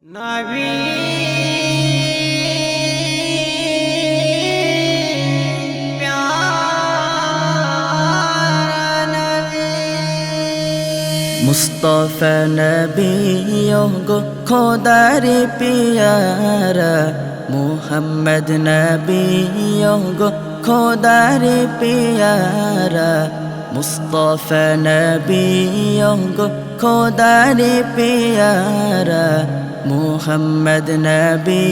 নবী প্যারা নবী মুস্তাফা নবী গো খোদার পিয়ারা মুহাম্মদ নবী গো খোদার পিয়ারা মুস্তাফা নবী গো খোদার পিয়ারা মুহাম্মদ নবী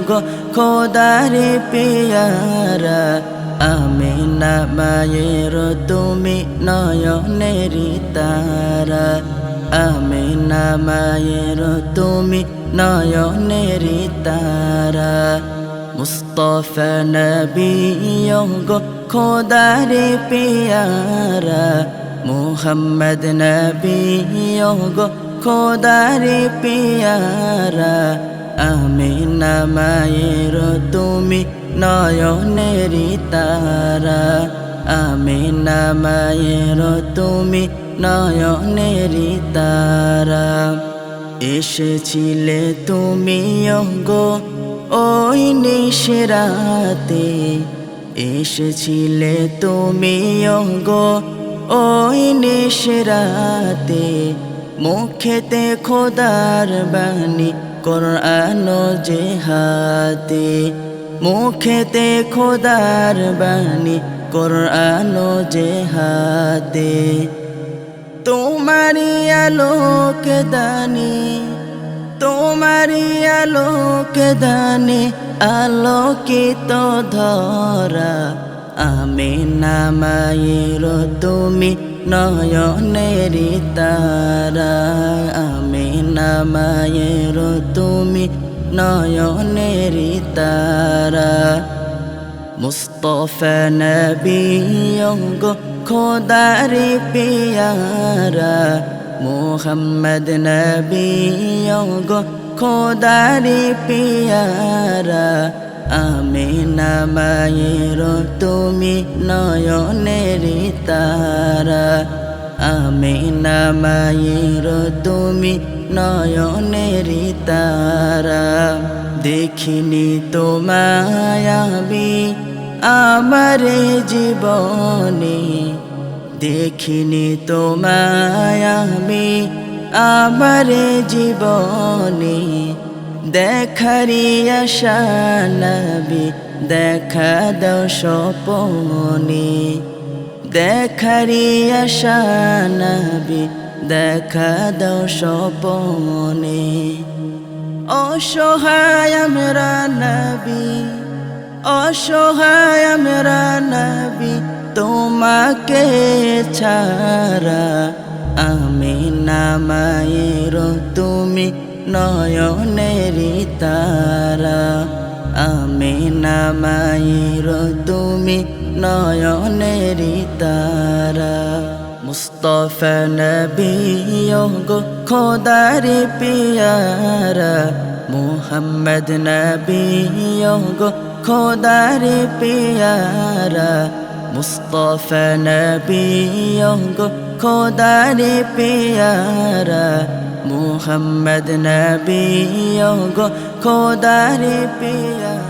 গো খোদার পিয়ারা আমিনা মায়ের তুমি নয়নের তারা আমিনা মায়ের তুমি নয়নের তারা মুস্তাফা নবী গো খোদার পিয়ারা মুহাম্মদ নবী গো খোদার পিয়ারা আমিনা মায়ের তুমি নয়নের তারা আমিনা মায়ের তুমি নয়নের তারা এসেছিলে তুমি গো ওই নিশরাতে এসেছিলে তুমি গো ওই নিশরাতে মুখেতে খোদার বাণী কোরআন যে হাতে মুখেতে খোদার বাণী কোরআন যে হাতে তোমারি আলোক দানি তোমারি আলোক দানি আলোকিত ধরা আমিনা মায়ের তুমি নয়নের তারা আমিনা মায়ের তুমি নয়নের তারা মুস্তাফা নবী গো খোদার পিয়ারা মুহাম্মদ নবী গো খোদার পিয়ারা আমিনা মায়ের তুমি নয়নের তারা আমিনা মায়ের তুমি নয়নের তারা দেখিনি তোমায় আমি আমার জীবনে দেখিনি তোমায় আমি আমার জীবনে দেখারি আশা নবী দেখা দাও স্বপনে দেখারি আশা নবী দেখা দাও স্বপনে অসহায় আমরা নবী অসহায় আমরা নবী তোমাকে ছাড়া আমিনা মায়ের তুমি নয়নের তারা আমিনা মায়ের তুমি নয়নের তারা মুস্তাফা নবী গো খোদার পিয়ারা মুহাম্মদ নবী গো খোদার পিয়ারা মুস্তাফা নবী গো খোদার পিয়ারা মুহাম্মদ নবী গো খোদার পিয়ারা